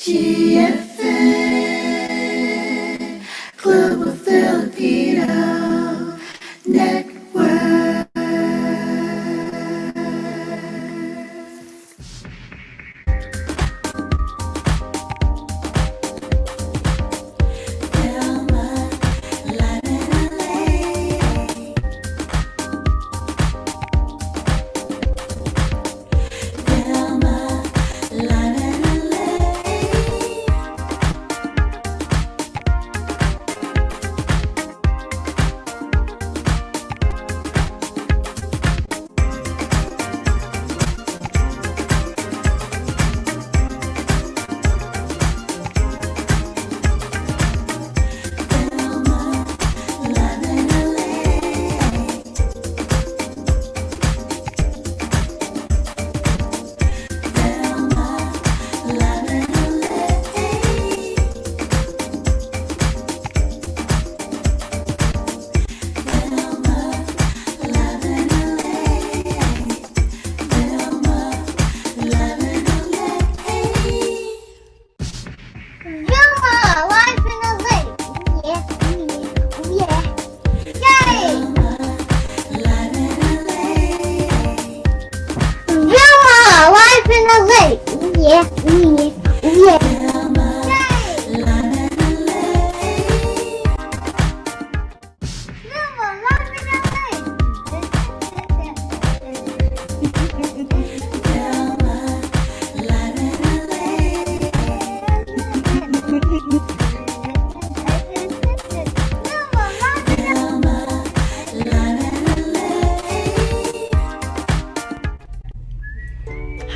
GFN Global Filipino Network. VILMA, live in LA. VILMA, live in LA.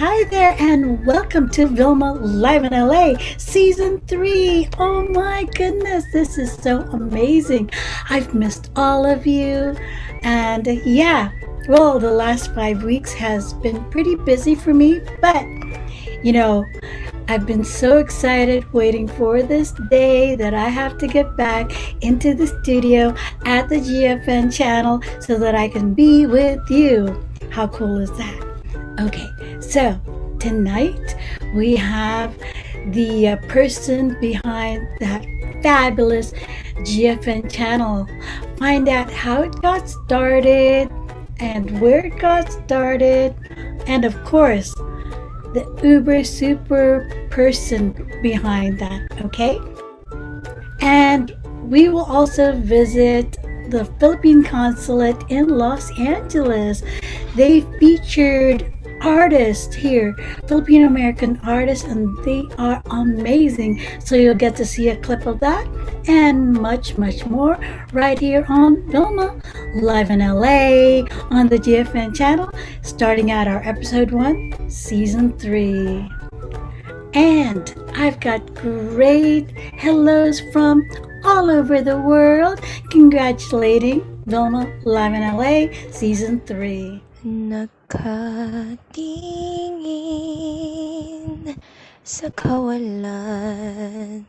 Hi there and welcome to VILMA Live in LA Season 3. Oh my goodness, this is so amazing. I've missed all of you. And the last 5 weeks has been pretty busy for me, but I've been so excited waiting for this day that I have to get back into the studio at the GFN channel so that I can be with you. How cool is that? Okay, so tonight we have the person behind that fabulous GFN channel. Find out how it got started and where it got started, and of course, the uber super person behind that, okay? And we will also visit the Philippine Consulate in Los Angeles. They featured artists here, Filipino American artists, and they are amazing. So you'll get to see a clip of that and much more right here on VILMA Live in LA on the GFN channel, starting out our episode 1, season 3. And I've got great hellos from all over the world congratulating VILMA Live in LA season 3. Nakatingin sa kawalan,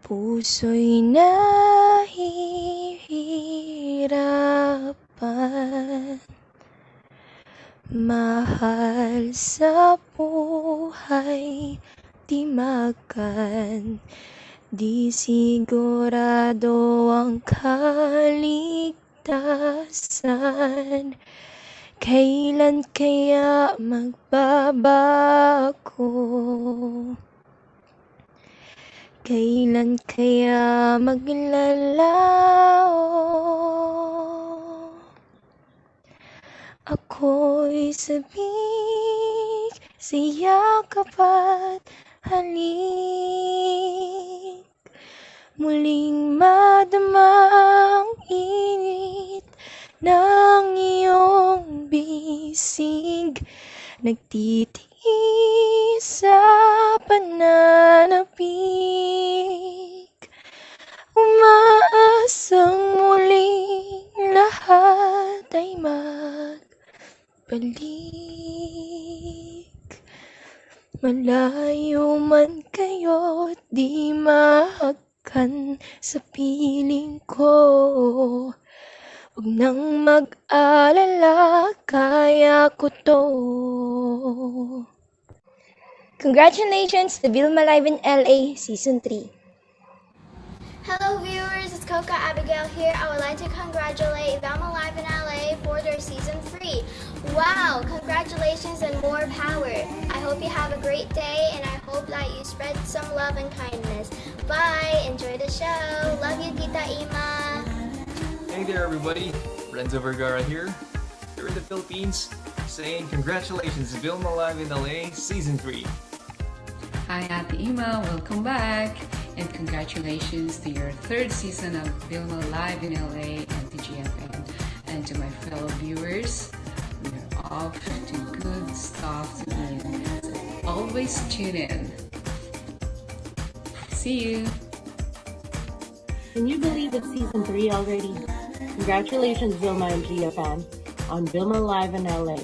puso'y nahihirapan. Mahal sa buhay, di makan, di sigurado ang kaligtasan. Kailan kaya magbabago? Kailan kaya maglalaho? Ako'y sabik sa yakap at halik, muling madamang init ng iyong bisig, nagtitiis sa pananabik, umaasang muling lahat ay magbalik. Malayo man kayo't di mahagkan sa piling ko. Huwag nang mag-alala, kaya ko to. Congratulations to VILMA Live in LA Season 3. Hello viewers, it's Coca Abigail here. I would like to congratulate VILMA Live in LA for their Season 3. Wow, congratulations and more power. I hope you have a great day and I hope that you spread some love and kindness. Bye, enjoy the show. Love you, Tita Ima. Hey there everybody, Renzo Vergara here in the Philippines, saying congratulations to VILMA Live in LA Season 3. Hi Ate Ima, welcome back! And congratulations to your third season of VILMA Live in LA and TGFM. And to my fellow viewers, we're off to good stuff to win. So always tune in. See you! Can you believe it's season 3 already? Congratulations, Vilma and GFM, on Vilma Live in LA.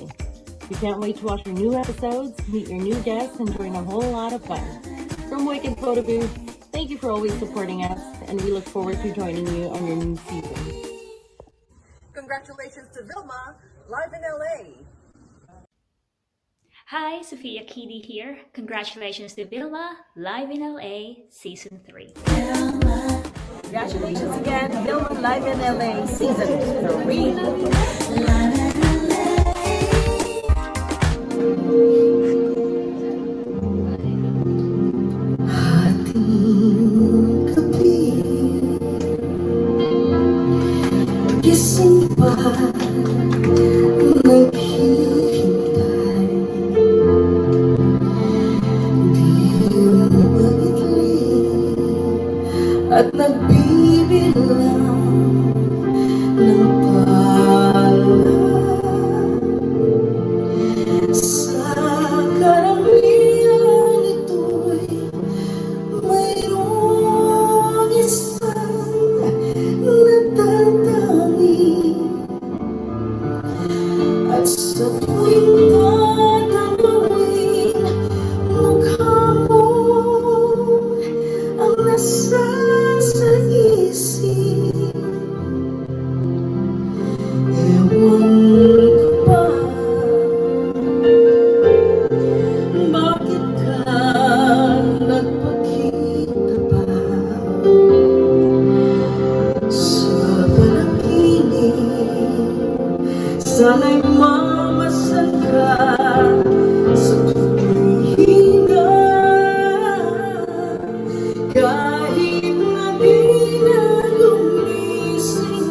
We can't wait to watch your new episodes, meet your new guests, and join a whole lot of fun. From Wicked Photo Booth, thank you for always supporting us, and we look forward to joining you on your new season. Congratulations to Vilma, live in LA. Hi, Sophia Kidi here. Congratulations to Vilma, Live in LA, Season 3. Congratulations again, Vilma live in LA, season 3. Gising pa, naghihintay. Di umabitli at nagbibilang ng pala. Sa karamihan ito'y mayroong isang natatangi. At sa tuwing tatanawin, mukha mo ang nasa sa isip. Ewan ko ba bakit ka nagpakita pa sa panaginip. Sana'y mamasal ka sa tuwing hinga. Kahit na di na gumising,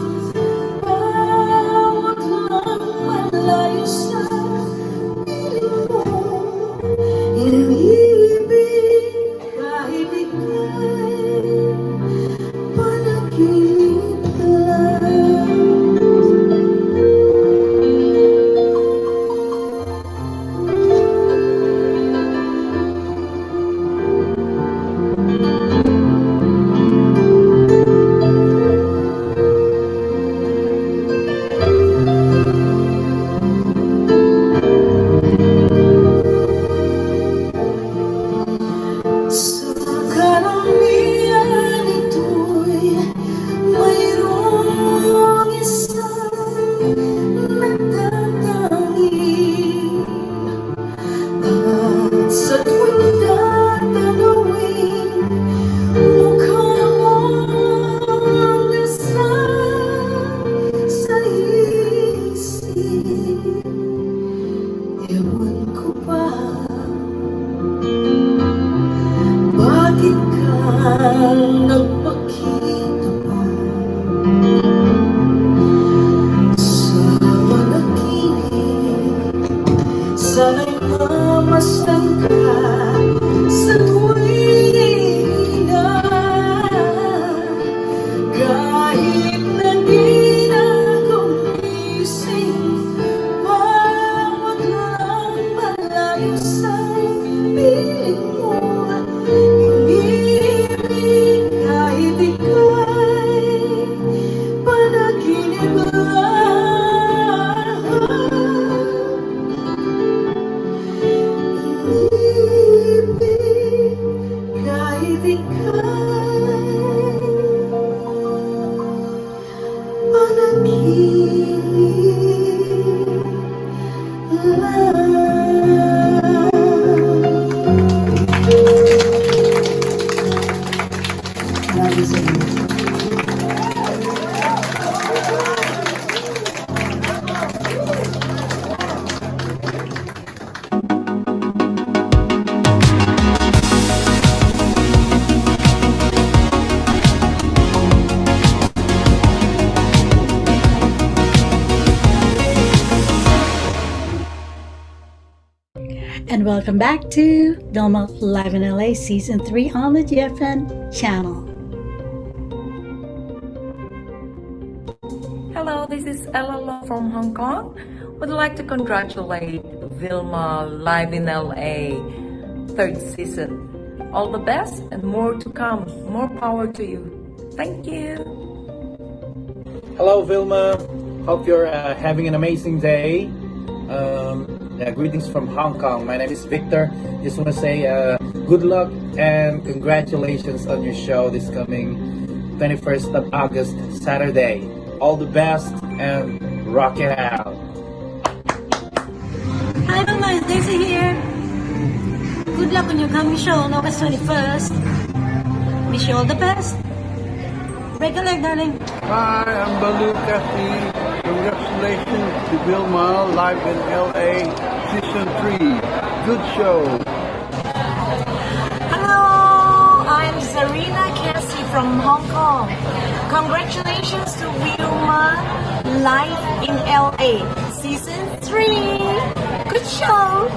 bawat lang malayo sa piling mo. Iniibig kahit ika'y panaginip lang. and welcome back to Vilma Live in LA Season 3 on the GFN channel. Hello, this is Ella Lo from Hong Kong. Would like to congratulate Vilma Live in LA third season. All the best and more to come. More power to you. Thank you. Hello, Vilma. Hope you're having an amazing day. Greetings from Hong Kong. My name is Victor. Just want to say good luck and congratulations on your show this coming 21st of August, Saturday. All the best and rock it out. Hi, Mama. Daisy here. Good luck on your coming show on August 21st. Wish you all the best. Break a leg, darling. Hi, I'm Balu Kathy. Congratulations to Vilma Live in LA Season 3. Good show. Hello, I'm Zarina Cassie from Hong Kong. Congratulations to Vilma Live in LA Season 3. Good show.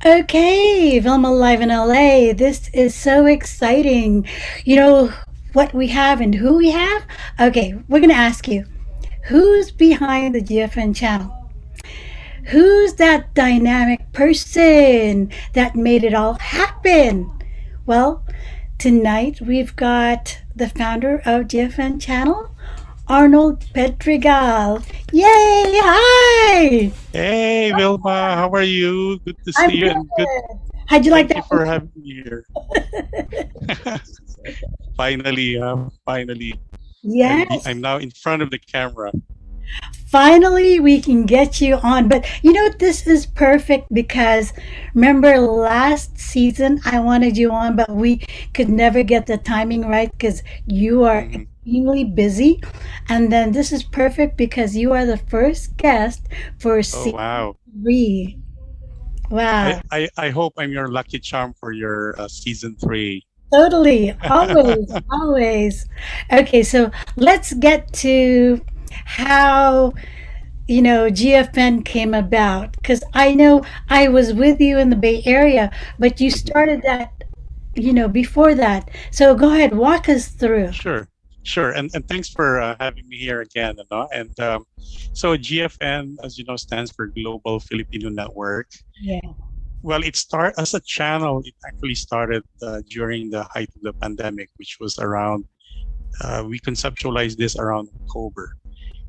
Okay, Vilma Live in LA. This is so exciting. You know what we have and who we have? Okay, we're going to ask you, who's behind the GFN channel? Who's that dynamic person that made it all happen? Well, tonight we've got the founder of GFN channel, Arnold Pedregal. Yay! Hi! Hey, Vilma, how are you? Good to I'm see you and good. How'd you like Thank that? you for having me here. Finally, finally. Yes. I'm now in front of the camera. Finally, we can get you on. But you know, this is perfect because remember last season I wanted you on, but we could never get the timing right because you are extremely busy. And then this is perfect because you are the first guest for Oh, season wow. 3. Wow. I hope I'm your lucky charm for your season 3. Totally. Always, always. Okay, so let's get to how, GFN came about. Because I know I was with you in the Bay Area, but you started that, before that. So go ahead, walk us through. Sure, sure. And thanks for having me here again. And so GFN, as you know, stands for Global Filipino Network. Yeah. Well, it started as a channel. It actually started during the height of the pandemic, which was around, we conceptualized this around October.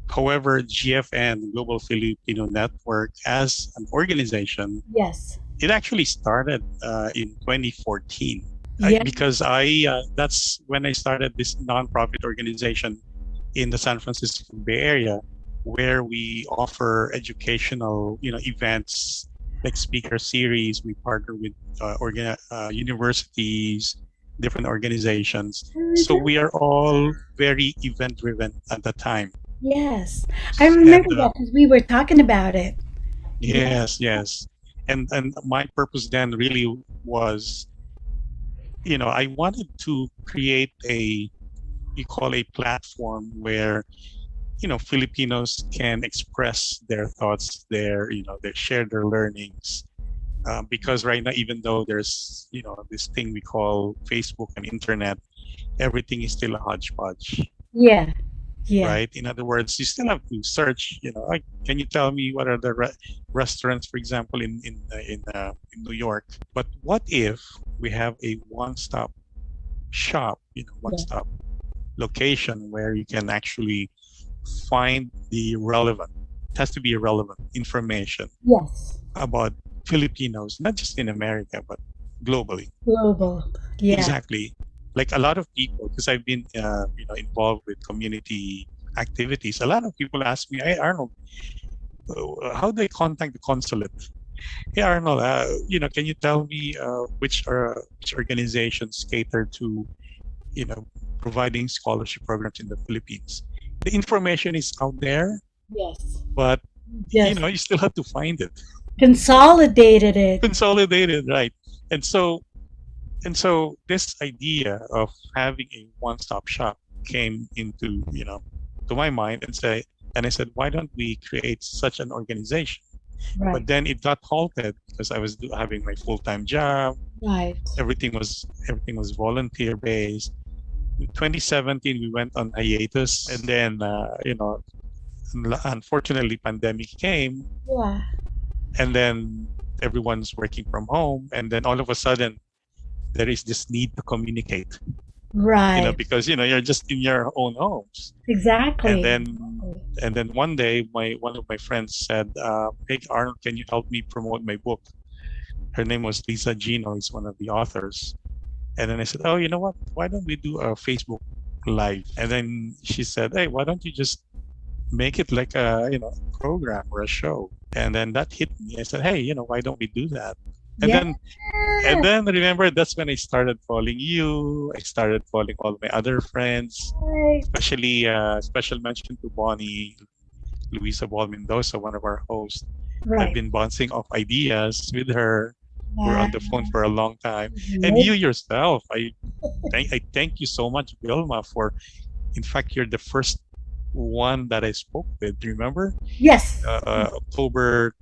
However, GFN, Global Filipino Network, as an organization, Yes. it actually started in 2014. Yeah. Because that's when I started this nonprofit organization in the San Francisco Bay Area, where we offer educational, events like speaker series. We partner with universities, different organizations. So we are all very event driven at the time. Yes. I remember And that because we were talking about it. yes. And my purpose then really was, I wanted to create you call a platform where, Filipinos can express their thoughts, they share their learnings. Because right now, even though there's, this thing we call Facebook and internet, everything is still a hodgepodge. Yeah. Yeah. Right. In other words, you still have to search. Like, can you tell me what are the restaurants, for example, in New York? But what if we have a one-stop shop, one-stop location where you can actually find the relevant, it has to be relevant information. Yes. About Filipinos, not just in America, but globally. Global. Yeah. Exactly. Like a lot of people, because I've been, involved with community activities. A lot of people ask me, "Hey, Arnold, how do I contact the consulate? Hey, Arnold, can you tell me which organizations cater to, providing scholarship programs in the Philippines?" The information is out there. Yes. But you still have to find it. Consolidated it. Consolidated, right? And so this idea of having a one-stop shop came into, to my mind, and I said, why don't we create such an organization? Right. But then it got halted because I was having my full-time job. Right. Everything was volunteer-based. In 2017, we went on hiatus, and then unfortunately, pandemic came. Yeah. And then everyone's working from home, and then all of a sudden, there is this need to communicate. Right. Because you're just in your own homes. Exactly. And then one day, one of my friends said, "Hey, Arnold, can you help me promote my book?" Her name was Lisa Gino, is one of the authors. And then I said, "Oh, you know what? Why don't we do a Facebook Live?" And then she said, "Hey, why don't you just make it like a program or a show?" And then that hit me. I said, "Hey, why don't we do that?" And then remember, that's when I started following you. I started following all my other friends, especially special mention to Bonnie, Luisa Ball Mendoza, one of our hosts. Right. I've been bouncing off ideas with her. Yeah. We're on the phone for a long time. And you yourself, I thank you so much, Vilma, for, in fact, you're the first one that I spoke with. Do you remember? Yes. October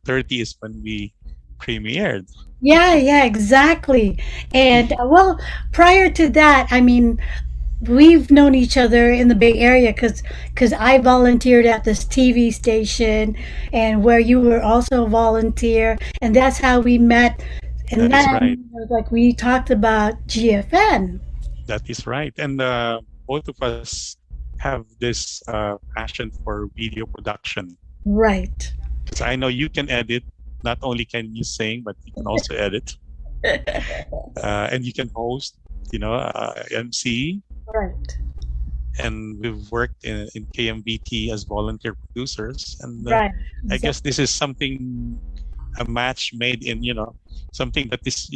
30 is when we premiered. Yeah, exactly. And well, prior to that, I mean, we've known each other in the Bay Area because I volunteered at this TV station, and where you were also a volunteer, and that's how we met. And that then is right. Like we talked about GFN. That is right. And both of us have this passion for video production. Right. Because I know you can edit. Not only can you sing, but you can also edit. And you can host, MC. Right. And we've worked in KMBT as volunteer producers. And right. I guess this is something a match made in, something that is,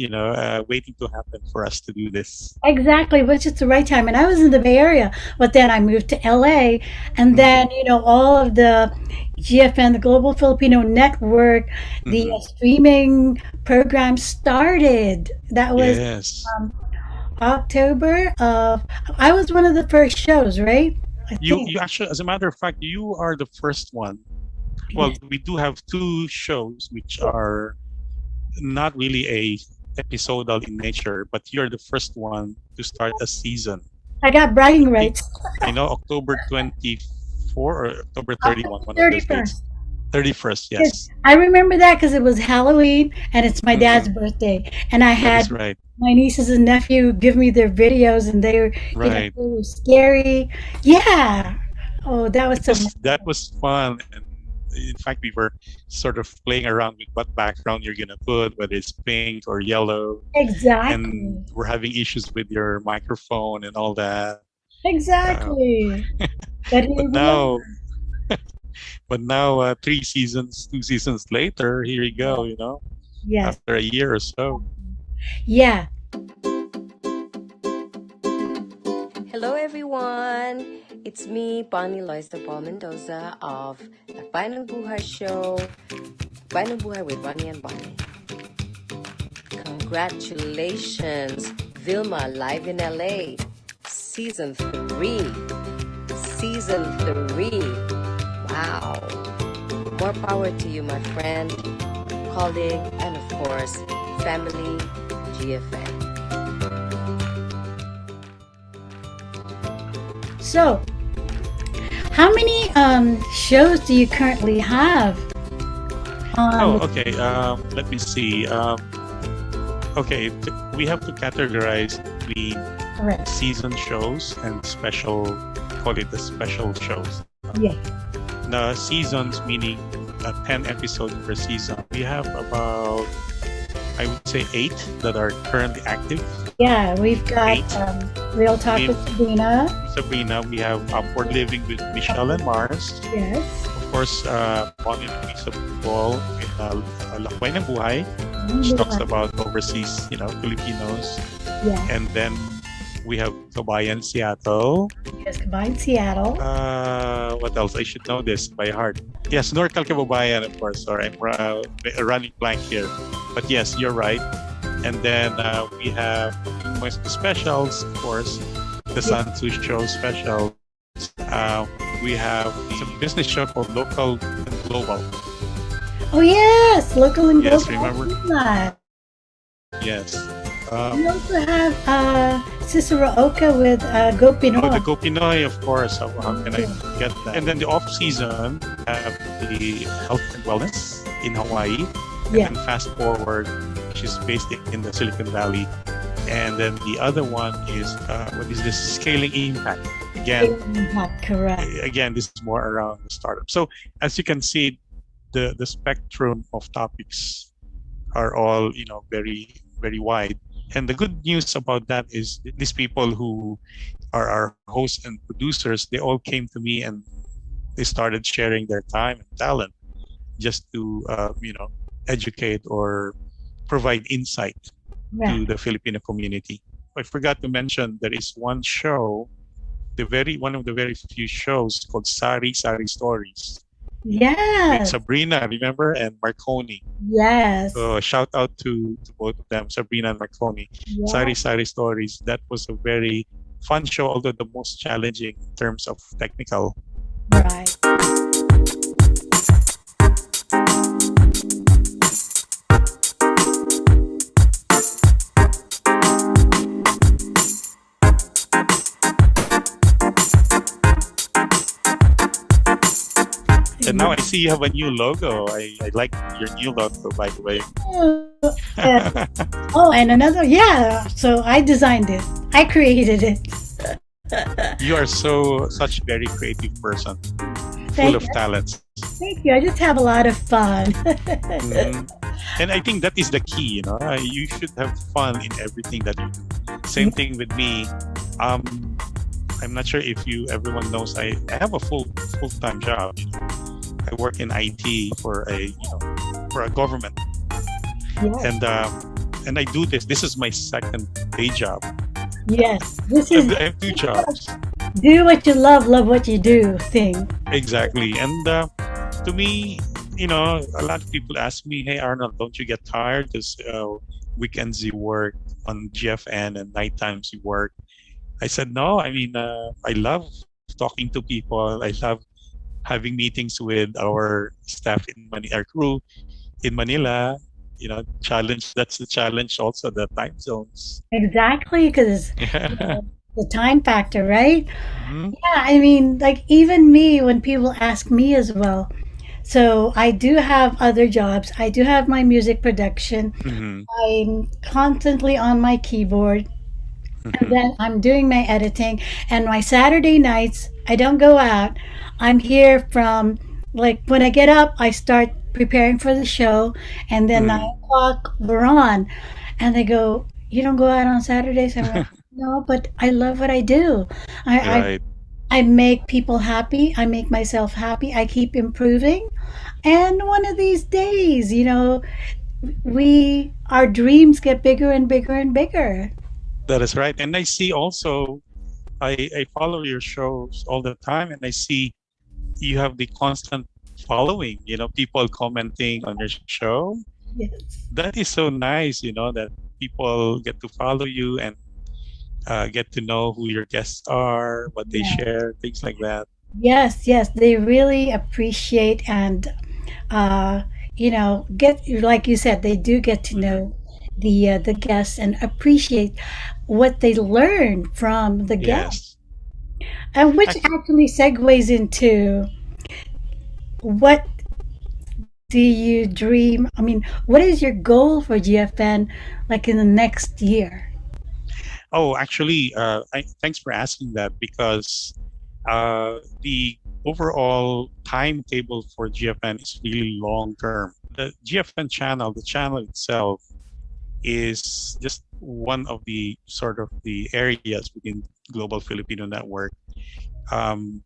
waiting to happen for us to do this. Exactly, which is the right time. And I was in the Bay Area, but then I moved to LA, and then all of the GFN, the Global Filipino Network, the streaming program started. That was Yes. October of. I was one of the first shows, right? I You think. you actually, as a matter of fact, you are the first one. Well, Yes. we do have two shows which are not really a episodal in nature, but you're the first one to start a season. I got bragging rights. I know October 24 or October 31, one of those 31st. dates. 31st, Yes, yes. I remember that because it was Halloween and it's my dad's birthday, and I That is had right. my nieces and nephew give me their videos, and they were, Right. they were scary. Yeah. Oh, that was so. That was fun. And in fact, we were sort of playing around with what background you're gonna put, whether it's pink or yellow. Exactly. And we're having issues with your microphone and all that. Exactly. But But now, but now, 2 seasons later, here you go. Yes. After a year or so. Yeah. Hello everyone! It's me, Bonnie Lois de Paul Mendoza of the Lakbayan ng Buhay Show, Lakbayan ng Buhay with Ronnie and Bonnie. Congratulations, Vilma live in LA, Season 3. Season 3. Wow! More power to you, my friend, colleague, and of course, family, GFN. So, how many shows do you currently have? Okay. Let me see. Okay, we have to categorize between Correct. season shows and call it the special shows. Yeah. The seasons, meaning 10 episodes per season. We have about, I would say, 8 that are currently active. Yeah, we've got Real Talk with Sabrina. Sabrina, we have Upward Living with Michelle and Mars. Yes. Of course, Bonnie and Luisa Ball in Lakbayan ng Buhay, which talks about overseas, Filipinos. Yeah. And then we have Kabayan Seattle. Yes, Combined Seattle. What else? I should know this by heart. Yes, NorCal Kababayan, of course. Sorry, I'm running blank here. But yes, you're right. And then we have the specials, of course, the Sansu Show specials. We have some business show called Local and Global. Oh yes, Local and Global. Yes, remember? Yes. We also have Cicero Oka with Go Pinoy. Oh, the Go Pinoy, of course. How can I get that? And then the off season, have the health and wellness in Hawaii. And then fast forward, which is based in the Silicon Valley. And then the other one is what is this? Scaling Impact. Again, correct. Again, this is more around the startup. So as you can see, the spectrum of topics are all very, very wide. And the good news about that is these people who are our hosts and producers, they all came to me and they started sharing their time and talent just to educate or provide insight to the Filipino community. I forgot to mention there is one show, one of the very few shows called Sari Stories. Yes. With Sabrina, remember, and Marconi. Yes. So shout out to both of them, Sabrina and Marconi. Yeah. Sari Stories. That was a very fun show, although the most challenging in terms of technical. Right. And now I see you have a new logo. I like your new logo, by the way. Oh, and another, so I designed it. I created it. You are such a very creative person, full of talents. Thank you. I just have a lot of fun. And I think that is the key, you should have fun in everything that you do. Same thing with me. I'm not sure if everyone knows I have a full-time job. I work in IT for a government Yes. And I do this. This is my second day job. Yes. This I is have two jobs. do what you love what you do thing. Exactly. And to me, a lot of people ask me, "Hey Arnold, don't you get tired? Because weekends you work on GFN and night times you work." I said, "No. I mean, I love talking to people. I love having meetings with our staff in our crew in Manila. Challenge. That's the challenge. Also, the time zones." Exactly, because Yeah. the time factor, right? Mhm. Yeah, I mean, like even me, when people ask me as well. So I do have other jobs. I do have my music production. Mhm. I'm constantly on my keyboard. And Mhm. then I'm doing my editing. And my Saturday nights, I don't go out. I'm here from like when I get up, I start preparing for the show. And then Mhm. 9 o'clock, we're on. And they go, "You don't go out on Saturdays?" I'm like, "No, but I love what I do. I, I Right. I make people happy. I make myself happy. I keep improving. And one of these days, our dreams get bigger and bigger and bigger." That is right. And I see also, I follow your shows all the time, and I see you have the constant following. People commenting on your show. Yes. That is so nice. That people get to follow you and get to know who your guests are, what they Yeah. share, things like that. Yes, yes, they really appreciate and get like you said, they do get to Mhm. know the guests and appreciate what they learn from the guests. Yes. And which Ac- actually segues into what do you dream? I mean, what is your goal for GFN like in the next year? Oh, actually, thanks for asking that, because the overall timetable for GFN is really long term. The GFN channel, the channel itself, is just one of the sort of the areas within Global Filipino Network. Um,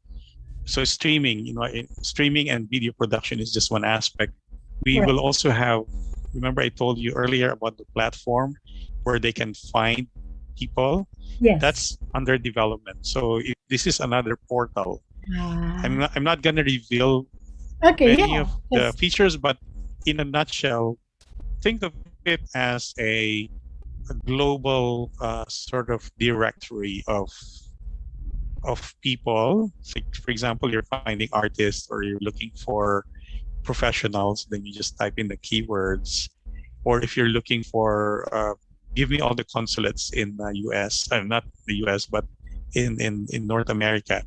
so streaming and video production is just one aspect. We Right. will also have. Remember, I told you earlier about the platform where they can find people. Yes. That's under development. So this is another portal. Ah. I'm not gonna reveal Okay, many yeah. of the Yes. features, but in a nutshell, think of it as a global sort of directory of people. So, for example, you're finding artists or you're looking for professionals, then you just type in the keywords. Or if you're looking for, give me all the consulates in the US, not the US, but in North America,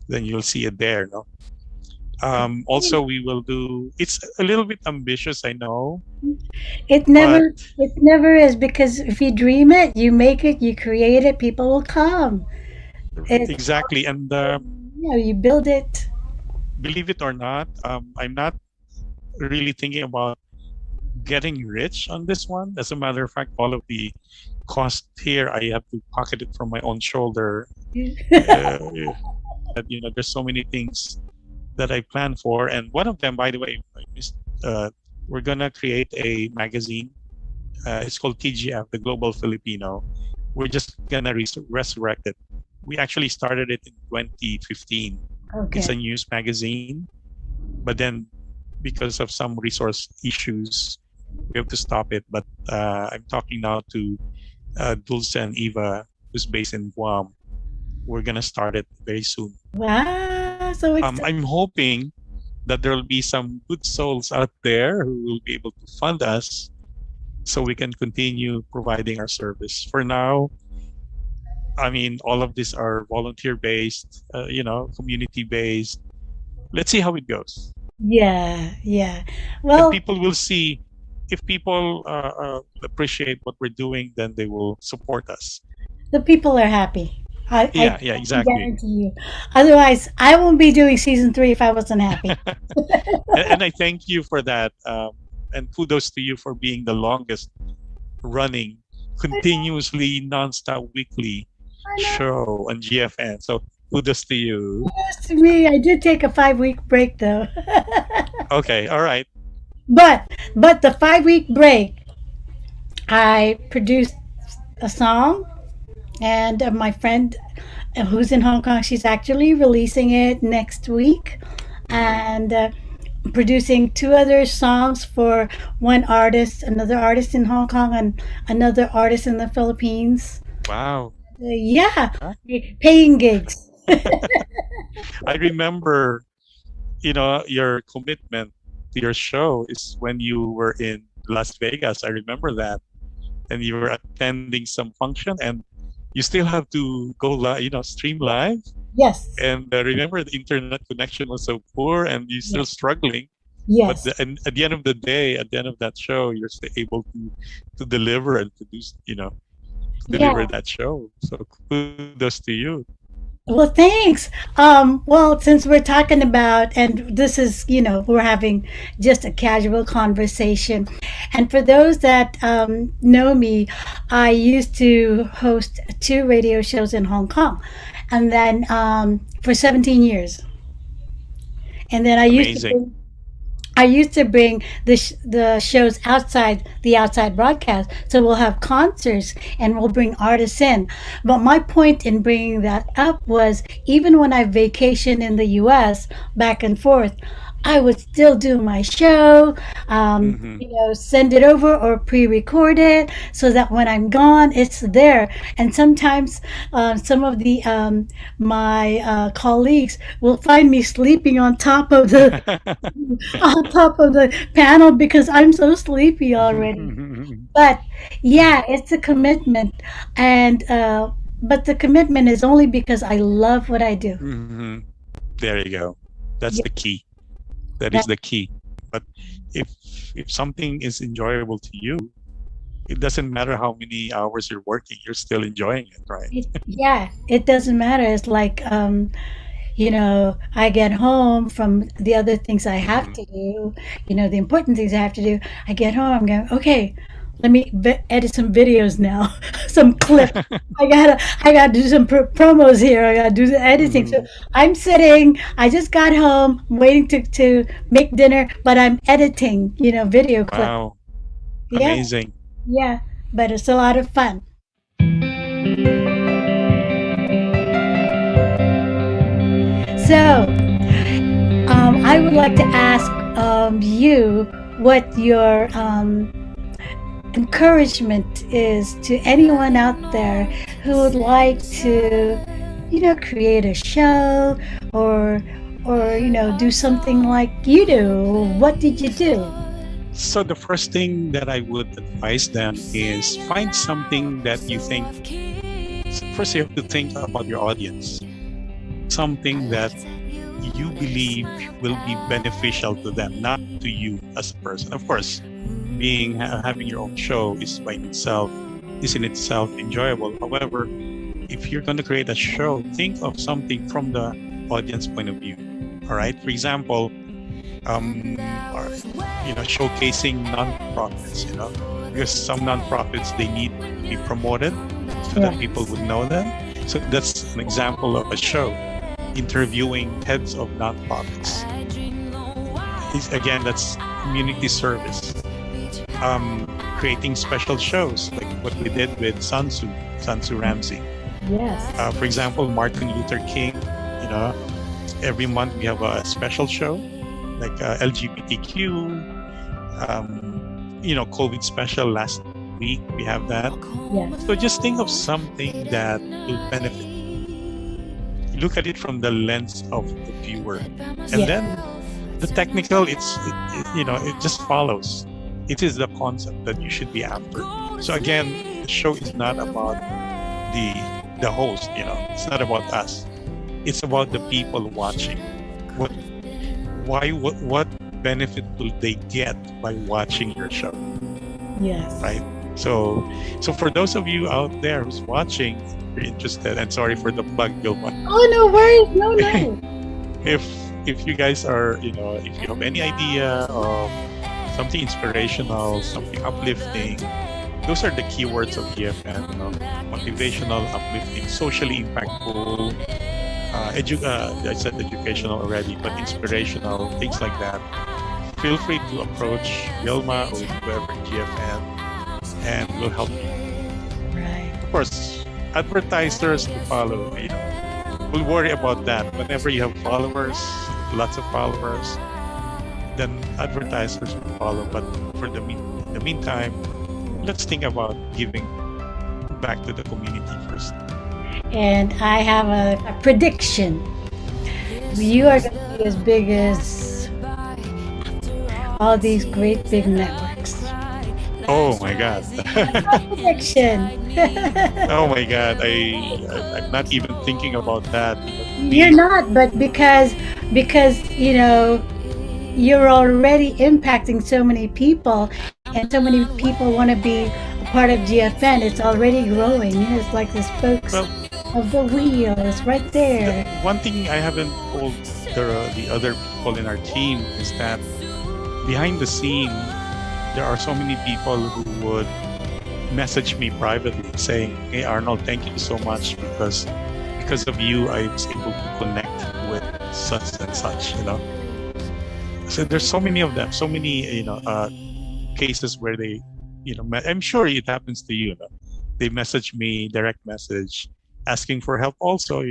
then you'll see it there. No. Also, we will do. It's a little bit ambitious, I know, It but never it never is because if you dream it, you make it, you create it, people will come. It's exactly. And you build it. believe it or not, I'm not really thinking about getting rich on this one. As a matter of fact, all of the cost here, I have to pocket it from my own shoulder. There's so many things that I plan for, and one of them, by the way, uh, we're gonna create a magazine. It's called TGF, the Global Filipino. We're just gonna resurrect it. We actually started it in 2015. It's Okay. a news magazine, but then because of some resource issues, we have to stop it. But I'm talking now to Dulce and Eva, who's based in Guam. We're gonna start it very soon. Wow, so exciting. I'm hoping that there will be some good souls out there who will be able to fund us so we can continue providing our service. For now, I mean, all of these are volunteer based, community based. Let's see how it goes. Yeah, yeah. And Well, people will see. If people appreciate what we're doing, then they will support us. the people are happy. I Yeah, can exactly. guarantee you. Otherwise, I won't be doing season 3 if I wasn't happy. And I thank you for that. And kudos to you for being the longest running, continuously, nonstop, weekly I know. show on GFN. So kudos to you. Yes, to me, I did take a 5-week break though. Okay, all right. But the 5-week break I produced a song, and my friend who's in Hong Kong, she's actually releasing it next week, and producing two other songs for one artist, another artist in Hong Kong, and another artist in the Philippines. Wow. Yeah, Huh? paying gigs. I remember, your commitment to your show is when you were in Las Vegas. I remember that. And you were attending some function and you still have to go live, stream live. Yes. And remember, the internet connection was so poor and you're still Yes. struggling. Yes. But and at the end of the day, at the end of that show, you're still able to deliver and to do, to deliver Yeah. that show. So kudos to you. Well, thanks. Well, since we're talking about, and this is, we're having just a casual conversation. And for those that know me, I used to host two radio shows in Hong Kong, and then for 17 years. And then Amazing. I used to bring the shows outside the outside broadcast. So we'll have concerts and we'll bring artists in. But my point in bringing that up was even when I vacation in the US back and forth, I would still do my show, send it over or pre-record it so that when I'm gone, it's there. And sometimes some of the my colleagues will find me sleeping on top of the on top of the panel because I'm so sleepy already. But yeah, it's a commitment, and but the commitment is only because I love what I do. There you go. That's the key. That is the key. But if something is enjoyable to you, it doesn't matter how many hours you're working, you're still enjoying it, right? Yeah, it doesn't matter. It's like I get home from the other things I have to do, the important things I have to do. I get home, I'm going, okay, let me edit some videos now, some clips. I gotta do some promos here. I gotta do the editing. So I'm sitting. I just got home. I'm waiting to make dinner, but I'm editing. Video clips. Wow. Yeah, Amazing. yeah. But it's a lot of fun. So, I would like to ask you what your encouragement is to anyone out there who would like to, create a show or do something like you do. What did you do? So the first thing that I would advise them is find something that you think. First, you have to think about your audience. Something that you believe will be beneficial to them, not to you as a person. Of course, having your own show is in itself enjoyable. However, if you're going to create a show, think of something from the audience point of view. All right. For example, showcasing nonprofits. Because some nonprofits they need to be promoted so that people would know them. So that's an example of a show. Interviewing heads of nonprofits. Again, that's community service. Creating special shows like what we did with Sansu Ramsey. Yes. For example, Martin Luther King. Every month we have a special show like LGBTQ. COVID special last week we have that. Yes. So just think of something that will benefit. Look at it from the lens of the viewer, and then the technical. It just follows. It is the concept that you should be after. So again, the show is not about the host. It's not about us. It's about the people watching. What benefit will they get by watching your show? Yes. Right. So for those of you out there who's watching, if you're interested, and sorry for the plug, Vilma. Oh, no worries. No. If you guys are, if you have any idea of something inspirational, something uplifting, those are the keywords of EFN. Motivational, uplifting, socially impactful. I said educational already, but inspirational, things like that. Feel free to approach Vilma or whoever GFN and will help you. Right. Of course, advertisers to follow. We'll worry about that. Whenever you have followers, lots of followers, then advertisers will follow. But for the meantime, let's think about giving back to the community first. And I have a prediction. You are going to be as big as all these great big networks. Oh my God. Prediction. Oh my God. I'm not even thinking about that. You're not, but because you're already impacting so many people, and so many people want to be a part of GFN. It's already growing. It's like the spokes of the wheel. It's right there. One thing I haven't told the other people in our team is that behind the scene, there are so many people who would message me privately saying, "Hey Arnold, thank you so much because of you, I was able to connect with such and such." So there's so many of them, so many cases where they, I'm sure it happens to you. They message me, direct message, asking for help. Also,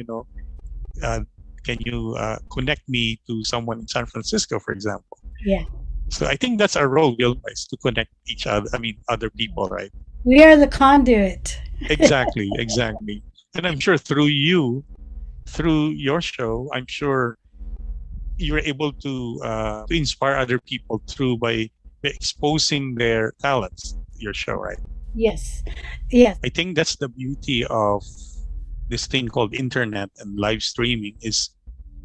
can you connect me to someone in San Francisco, for example? Yeah. So I think that's our role, Vilma, is to connect each other. I mean, other people, right? We are the conduit. Exactly. And I'm sure through your show, I'm sure you're able to inspire other people by exposing their talents to your show, right? Yes. I think that's the beauty of this thing called internet and live streaming is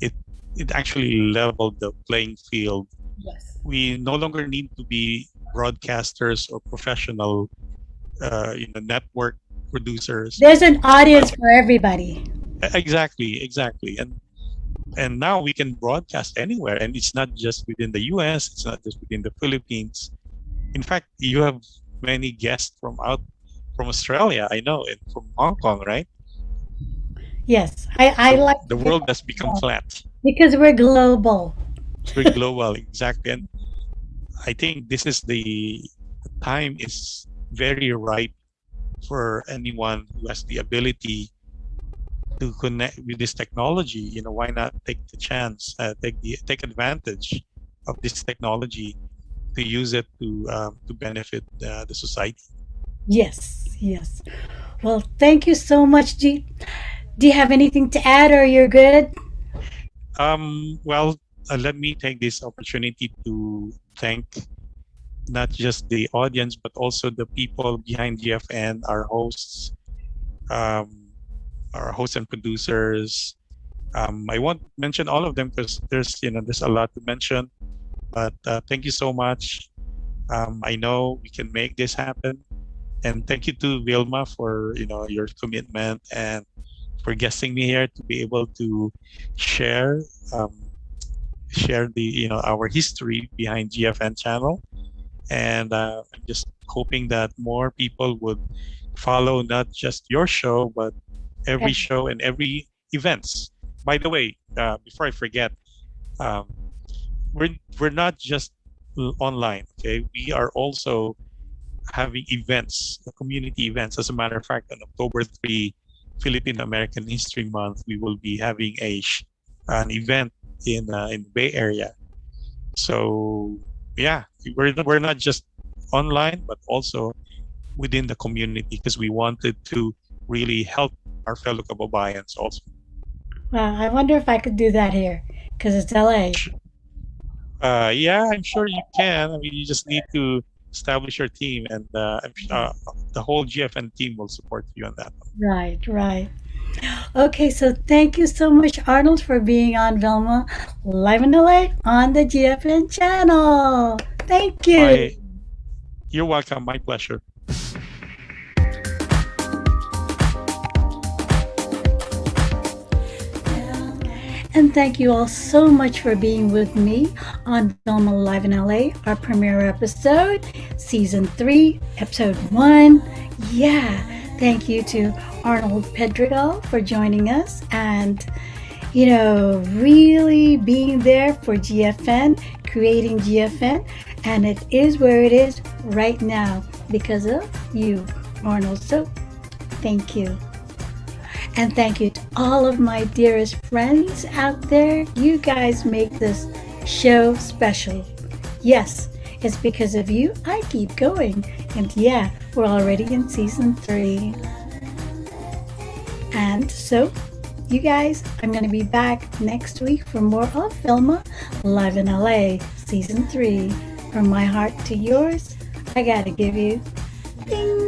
it actually leveled the playing field. Yes. We no longer need to be broadcasters or professional network producers. There's an audience for everybody. Exactly. And now we can broadcast anywhere, and it's not just within the US, it's not just within the Philippines. In fact, you have many guests from Australia, I know, and from Hong Kong, right? Yes, I like the world has become flat because we're global. We're global, exactly. And I think this is the time is very ripe for anyone who has the ability to connect with this technology. Why not take the chance, take advantage of this technology to use it to benefit the society. Yes. Well, thank you so much, G. Do you have anything to add, or you're good? Well, let me take this opportunity to thank not just the audience, but also the people behind GFN, our hosts, and producers. I won't mention all of them because there's a lot to mention. But thank you so much. I know we can make this happen, and thank you to Vilma for your commitment and for guesting me here to be able to share the our history behind GFN channel. And I'm just hoping that more people would follow not just your show, but every show and every events. By the way, before I forget, we're not just online. Okay, we are also having events, community events. As a matter of fact, on October 3, Philippine American History Month, we will be having an event in the Bay Area. So yeah, we're not just online, but also within the community, because we wanted to really help our fellow kababayans also. Well, I wonder if I could do that here, because it's LA. Yeah, I'm sure you can. I mean, you just need to establish your team, and the whole GFN team will support you on that. Right. Okay, so thank you so much, Arnold, for being on Vilma Live in LA on the GFN channel. Thank you. You're welcome. My pleasure. And thank you all so much for being with me on Vilma Live in LA, our premiere episode, Season 3, Episode 1. Yeah, thank you to Arnold Pedregal for joining us and, really being there for GFN, creating GFN. And it is where it is right now. because of you, Arnold. So thank you. And thank you to all of my dearest friends out there. You guys make this show special. Yes, it's because of you I keep going. And yeah, we're already in season 3. And so, you guys, I'm going to be back next week for more of VILMA Live in LA season 3. From my heart to yours, I got to give you ding.